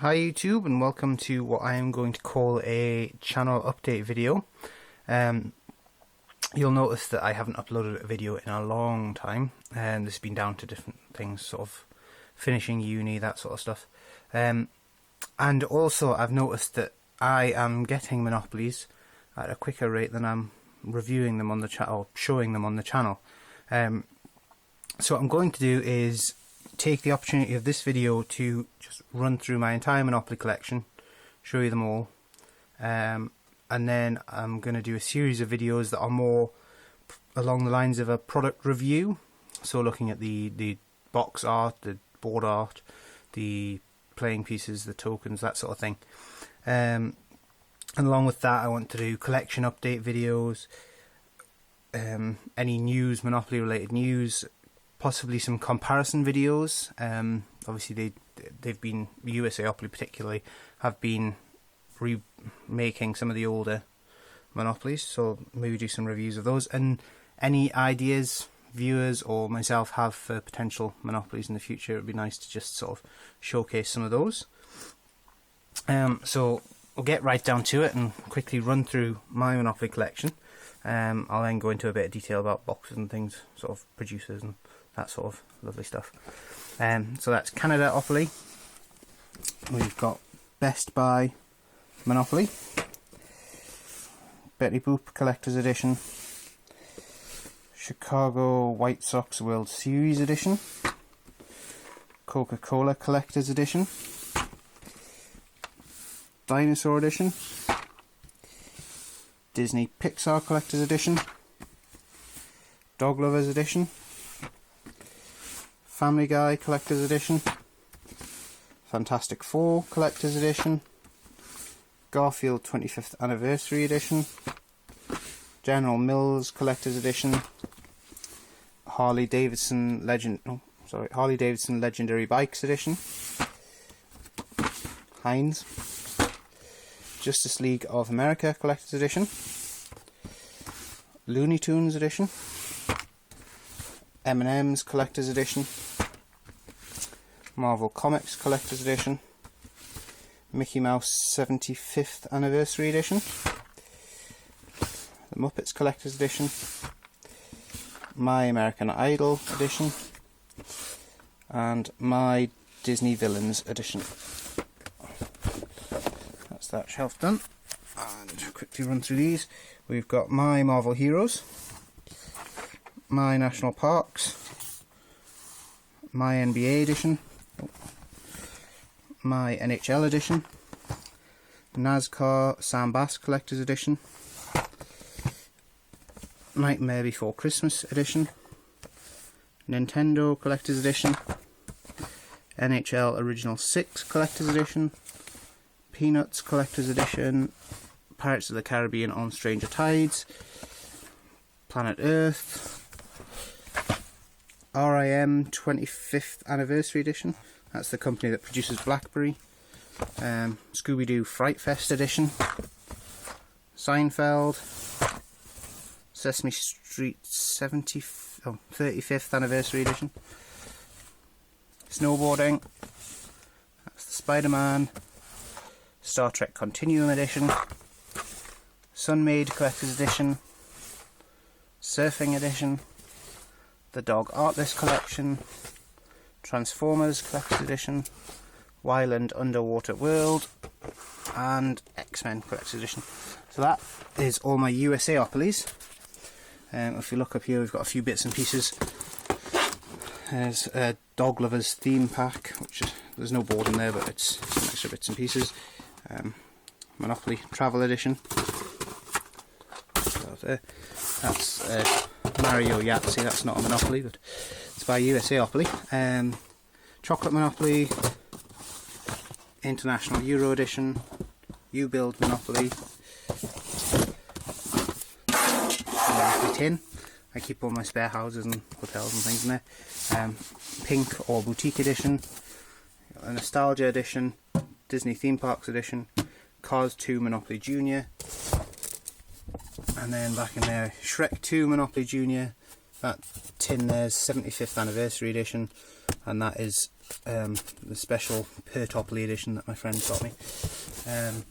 Hi YouTube, and welcome to what I am going to call a channel update video. You'll notice that I haven't uploaded a video in a long time, and this has been down to different things, sort of finishing uni, that sort of stuff. And also I've noticed that I am getting monopolies at a quicker rate than I'm reviewing them on the channel, or showing them on the channel. So what I'm going to do is take the opportunity of this video to just run through my entire Monopoly collection, show you them all, and then I'm going to do a series of videos that are more along the lines of a product review, so looking at the box art, the board art, the playing pieces, the tokens, that sort of thing. And along with that I want to do collection update videos, any news, Monopoly related news, possibly some comparison videos. Obviously they've been, USAopoly particularly, have been remaking some of the older Monopolies, so maybe do some reviews of those, and any ideas viewers or myself have for potential Monopolies in the future. It would be nice to just sort of showcase some of those. So we'll get right down to it and quickly run through my Monopoly collection. I'll then go into a bit of detail about boxes and things, sort of producers and that sort of lovely stuff. So that's Canadaopoly. We've got Best Buy Monopoly, Betty Boop Collector's Edition, Chicago White Sox World Series Edition, Coca-Cola Collector's Edition, Dinosaur Edition, Disney Pixar Collector's Edition, Dog Lovers Edition, Family Guy Collector's Edition, Fantastic Four Collector's Edition, Garfield 25th Anniversary Edition, General Mills Collector's Edition, Harley Davidson Legendary Bikes Edition, Heinz, Justice League of America Collector's Edition, Looney Tunes Edition, M&M's Collector's Edition, Marvel Comics Collector's Edition, Mickey Mouse 75th Anniversary Edition, The Muppets Collector's Edition, My American Idol Edition, and My Disney Villains Edition. That's that shelf done. And quickly run through these. We've got My Marvel Heroes, My National Parks, My NBA Edition, My NHL Edition, NASCAR Sam Bass Collector's Edition, Nightmare Before Christmas Edition, Nintendo Collector's Edition, NHL Original 6 Collector's Edition, Peanuts Collector's Edition, Pirates of the Caribbean on Stranger Tides, Planet Earth, RIM 25th Anniversary Edition, that's the company that produces BlackBerry, Scooby-Doo Fright Fest Edition, Seinfeld, Sesame Street 35th Anniversary Edition, Snowboarding, that's the Spider-Man, Star Trek Continuum Edition, Sunmaid Collector's Edition, Surfing Edition, The Dog Artlist Collection, Transformers Collector's Edition, Wyland Underwater World, and X-Men Collector's Edition. So that is all my USAopolies. If you look up here, we've got a few bits and pieces. There's a Dog Lovers theme pack, which is, there's no board in there, but it's some extra bits and pieces. Monopoly Travel Edition. So there. That's Mario Yahtzee. That's not a Monopoly, but it's by USAopoly. Chocolate Monopoly, International Euro Edition, You Build Monopoly, Monopoly tin. I keep all my spare houses and hotels and things in there. Pink or Boutique Edition, a Nostalgia Edition, Disney Theme Parks Edition, Cars 2 Monopoly Junior, and then back in there, Shrek 2 Monopoly Junior. That tin there's 75th Anniversary Edition, and that is the special Pertopley edition that my friend got me. And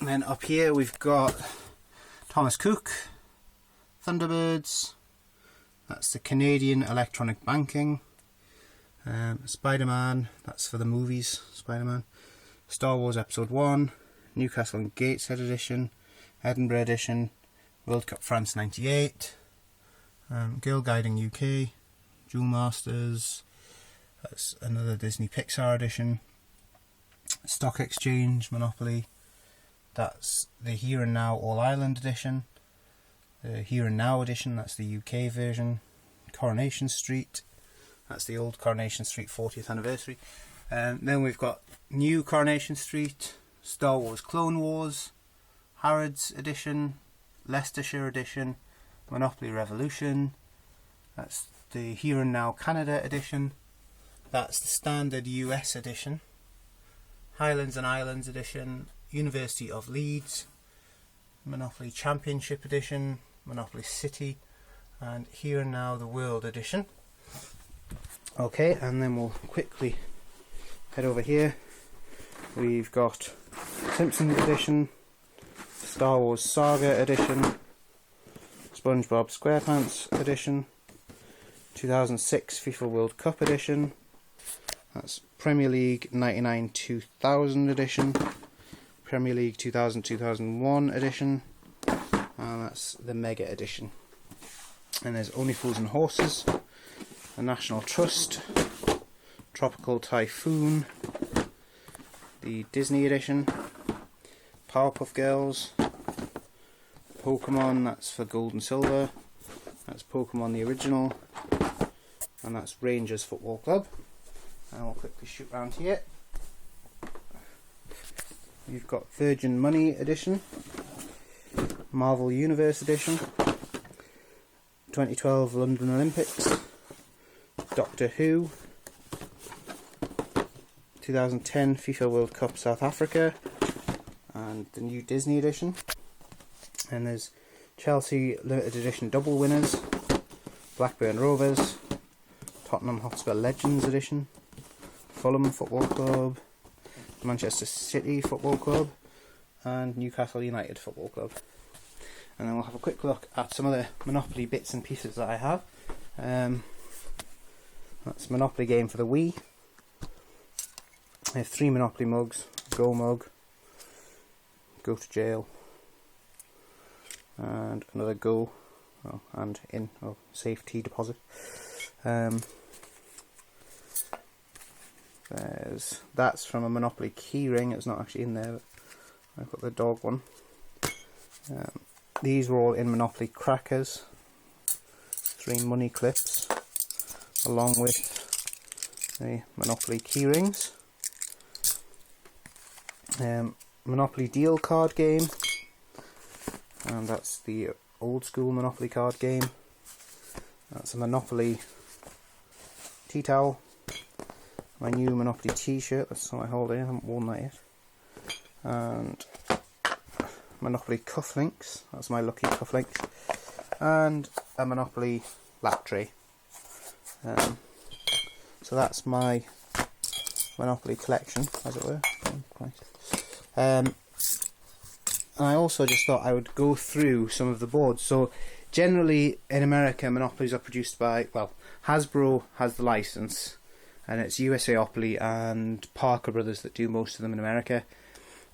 then up here we've got Thomas Cook, Thunderbirds, that's the Canadian Electronic Banking, Spider-Man, that's for the movies, Spider-Man, Star Wars Episode 1, Newcastle and Gateshead edition, Edinburgh edition, World Cup France 98, Girl Guiding UK, Jewel Masters, that's another Disney Pixar edition, Stock Exchange Monopoly, that's the Here and Now All Ireland edition, the Here and Now edition, that's the UK version, Coronation Street, that's the old Coronation Street 40th anniversary. Then we've got new Coronation Street, Star Wars Clone Wars, Harrods edition, Leicestershire edition, Monopoly Revolution, that's the Here and Now Canada edition, that's the standard US edition, Highlands and Islands edition, University of Leeds, Monopoly Championship edition, Monopoly City, and Here and Now the World edition. Okay, and then we'll quickly head over here. We've got Simpsons edition, Star Wars Saga edition, SpongeBob SquarePants edition, 2006 FIFA World Cup edition, that's Premier League 99-2000 edition, Premier League 2000-2001 edition, and that's the Mega edition. And there's Only Fools and Horses, the National Trust, Tropical Typhoon, the Disney edition, Powerpuff Girls, Pokemon, that's for Gold and Silver, that's Pokemon the original, and that's Rangers Football Club. And we'll quickly shoot round here. We've got Virgin Money edition, Marvel Universe edition, 2012 London Olympics, Doctor Who, 2010 FIFA World Cup South Africa, and the new Disney edition. And there's Chelsea Limited Edition Double Winners, Blackburn Rovers, Tottenham Hotspur Legends edition, Fulham Football Club, Manchester City Football Club, and Newcastle United Football Club. And then we'll have a quick look at some of the Monopoly bits and pieces that I have. That's Monopoly game for the Wii. I have 3 Monopoly mugs, Go Mug, Go to Jail, and another Go, and In, Safe Tea Deposit. That's from a Monopoly keyring. It's not actually in there, but I've got the dog one. These were all in Monopoly crackers, 3 money clips, along with the Monopoly keyrings. Monopoly deal card game, and that's the old school Monopoly card game. That's a Monopoly tea towel. My new Monopoly t-shirt, that's on my holiday, I haven't worn that yet. And Monopoly cufflinks, that's my lucky cufflinks. And a Monopoly lap tray. So that's my Monopoly collection, as it were. And I also just thought I would go through some of the boards. So generally in America, Monopolies are produced by, well, Hasbro has the license, and it's USAopoly and Parker Brothers that do most of them in America.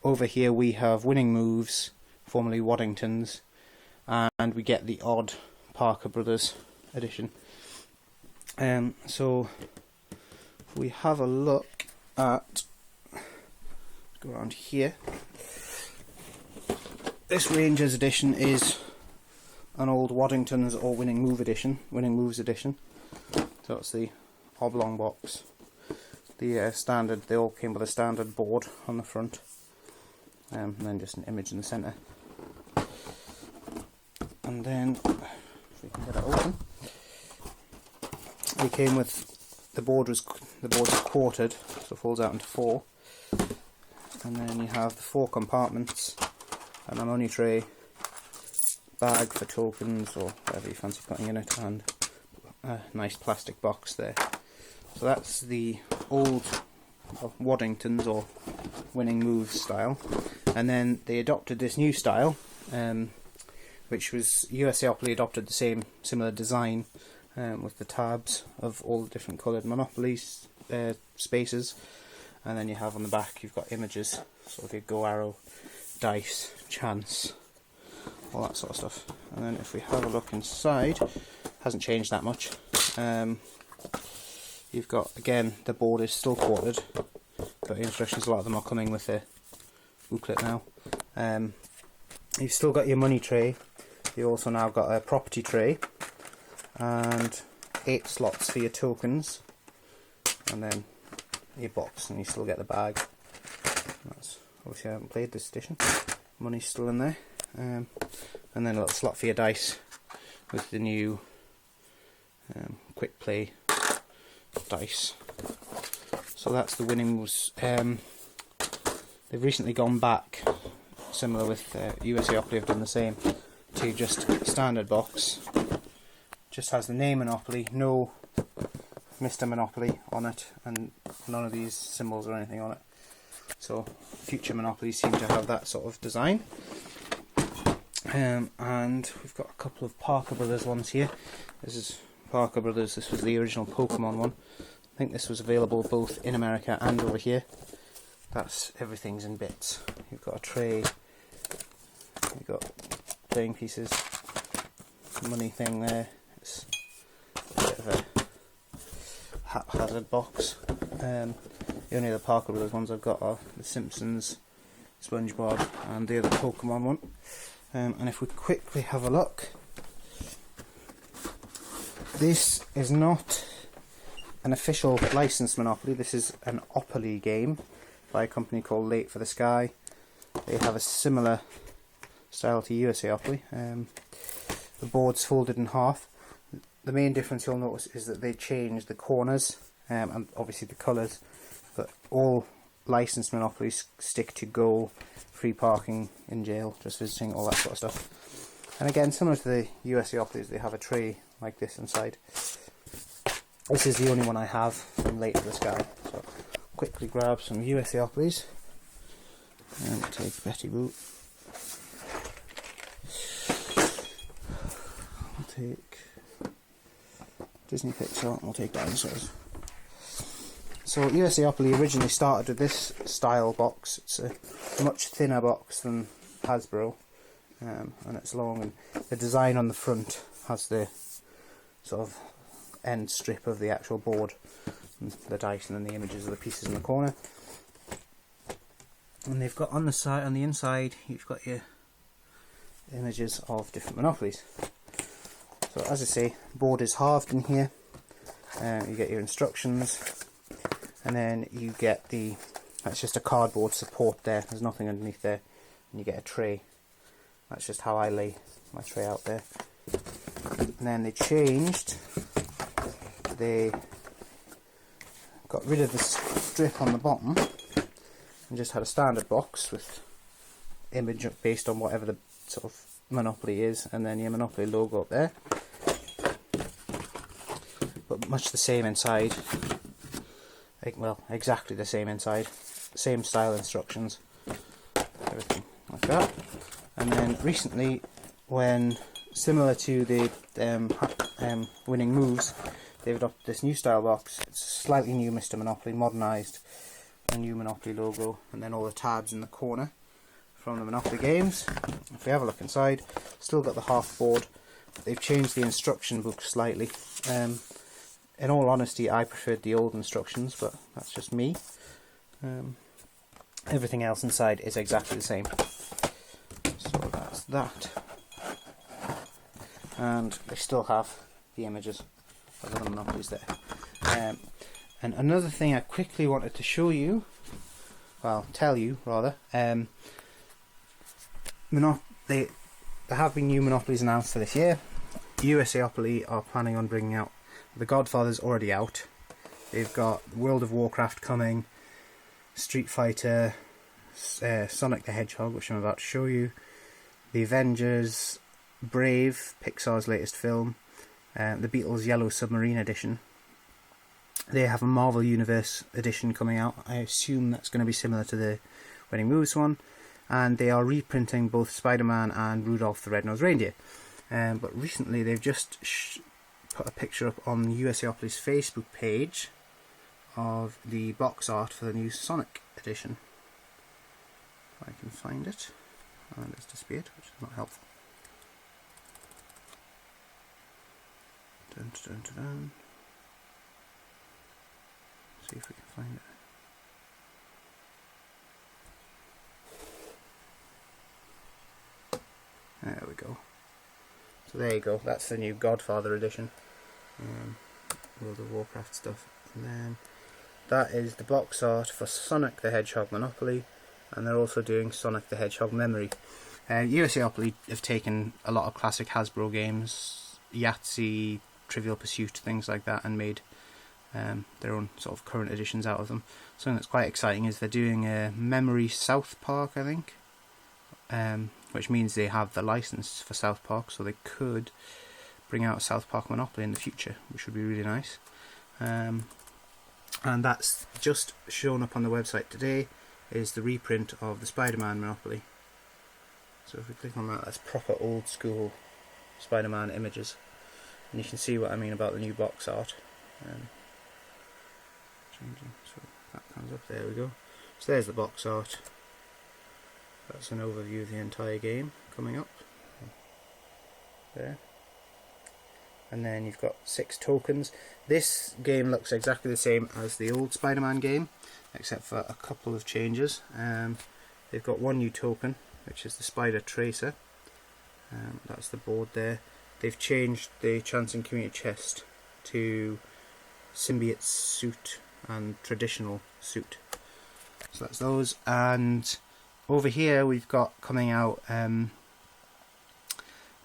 Over here we have Winning Moves, formerly Waddington's, and we get the odd Parker Brothers edition. So if we have a look at, go around here, this Rangers edition is an old Waddington's or Winning Moves edition. So it's the oblong box. The standard, they all came with a standard board on the front, and then just an image in the centre. And then, if we can get it open, they came with the board's quartered, so it folds out into 4. And then you have the 4 compartments, and a money tray, bag for tokens or whatever you fancy putting in it, and a nice plastic box there. So that's the old Waddingtons or Winning Moves style, and then they adopted this new style, which was USAopoly adopted the same similar design with the tabs of all the different coloured Monopoly spaces, and then you have on the back you've got images, sort of your go arrow, dice, chance, all that sort of stuff. And then if we have a look inside, hasn't changed that much. You've got, again, the board is still quartered, but the instructions, a lot of them are coming with a booklet now. You've still got your money tray. You also now got a property tray and 8 slots for your tokens, and then your box, and you still get the bag. That's, obviously I haven't played this edition. Money's still in there, and then a little slot for your dice with the new quick play dice. So that's the Winning Moves. They've recently gone back, similar with USAopoly have done the same, to just standard box. Just has the name Monopoly, no Mr. Monopoly on it, and none of these symbols or anything on it. So future Monopolies seem to have that sort of design. And we've got a couple of Parker Brothers ones here. This is Parker Brothers, this was the original Pokemon one. I think this was available both in America and over here. That's everything's in bits. You've got a tray, you've got playing pieces, money thing there. It's a bit of a haphazard box. The only other Parker Brothers ones I've got are The Simpsons, SpongeBob, and the other Pokemon one. And if we quickly have a look, this is not an official licensed Monopoly. This is an Opoly game by a company called Late for the Sky. They have a similar style to USAopoly. The board's folded in half. The main difference you'll notice is that they changed the corners and obviously the colours, but all licensed Monopolies stick to go, free parking, in jail, just visiting, all that sort of stuff. And again, similar to the USAopolies, they have a tray like this inside. This is the only one I have from Late for the Sky. So quickly grab some USAopolies and take Betty Boot. I'll take Disney Pixar and we'll take Dinosaurs. So USAopoly originally started with this style box. It's a much thinner box than Hasbro, and it's long, and the design on the front has the sort of end strip of the actual board, and the dice, and then the images of the pieces in the corner. And they've got on the side, on the inside, you've got your images of different Monopolies. So as I say, board is halved in here. You get your instructions, and then you get that's just a cardboard support there. There's nothing underneath there, and you get a tray. That's just how I lay my tray out there. And then they changed. They got rid of the strip on the bottom and just had a standard box with image based on whatever the sort of Monopoly is, and then your Monopoly logo up there. But much the same inside. Well, exactly the same inside. Same style instructions. Everything like that. And then recently, when similar to the Winning Moves, they've adopted this new style box. It's slightly new Mr. Monopoly, modernised, a new Monopoly logo, and then all the tabs in the corner from the Monopoly games. If we have a look inside, still got the half board. They've changed the instruction book slightly. In all honesty, I preferred the old instructions, but that's just me. Everything else inside is exactly the same. So that's that. And they still have the images of the Monopolies there. And another thing I quickly wanted to show you, well, tell you rather, there have been new Monopolies announced for this year. USAopoly are planning on bringing out The Godfather's already out. They've got World of Warcraft coming, Street Fighter, Sonic the Hedgehog, which I'm about to show you, The Avengers, Brave, Pixar's latest film, the Beatles Yellow Submarine edition, they have a Marvel Universe edition coming out. I assume that's going to be similar to the Winning Moves one. And they are reprinting both Spider-Man and Rudolph the Red-Nosed Reindeer. But recently they've just put a picture up on USAopoly's Facebook page of the box art for the new Sonic edition. If I can find it. And it's disappeared, which is not helpful. Dun, dun, dun, dun. See if we can find it. There we go. So there you go, that's the new Godfather edition. World of Warcraft stuff. And then that is the box art for Sonic the Hedgehog Monopoly, and they're also doing Sonic the Hedgehog Memory. USAopoly have taken a lot of classic Hasbro games, Yahtzee, Trivial Pursuit, things like that, and made their own sort of current editions out of them. Something that's quite exciting is they're doing a Memory South Park, I think, which means they have the license for South Park, so they could bring out South Park Monopoly in the future, which would be really nice. And that's just shown up on the website today, is the reprint of the Spider-Man Monopoly. So if we click on that, that's proper old school Spider-Man images, and you can see what I mean about the new box art. So that comes up, there we go. So there's the box art. That's an overview of the entire game coming up there. And then you've got 6 tokens. This game looks exactly the same as the old Spider-Man game, except for a couple of changes. They've got one new token, which is the Spider Tracer. That's the board there. They've changed the Chance and Community chest to symbiote suit and traditional suit. So that's those. And over here we've got coming out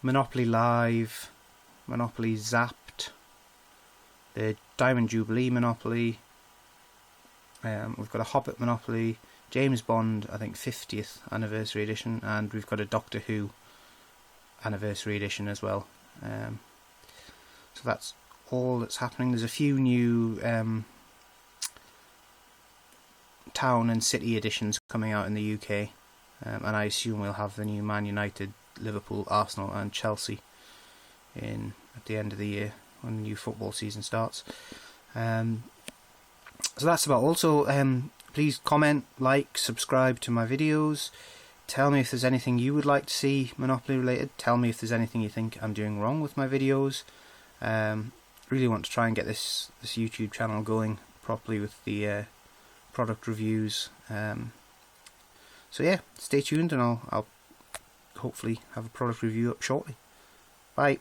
Monopoly Live, Monopoly Zapped, the Diamond Jubilee Monopoly, we've got a Hobbit Monopoly, James Bond, I think 50th anniversary edition, and we've got a Doctor Who anniversary edition as well. So that's all that's happening. There's a few new town and city editions coming out in the UK, and I assume we'll have the new Man United, Liverpool, Arsenal and Chelsea at the end of the year when the new football season starts. So that's about all. So please comment, like, subscribe to my videos. Tell me if there's anything you would like to see Monopoly related. Tell me if there's anything you think I'm doing wrong with my videos. Really want to try and get this YouTube channel going properly with the product reviews. So yeah, stay tuned, and I'll hopefully have a product review up shortly. Bye.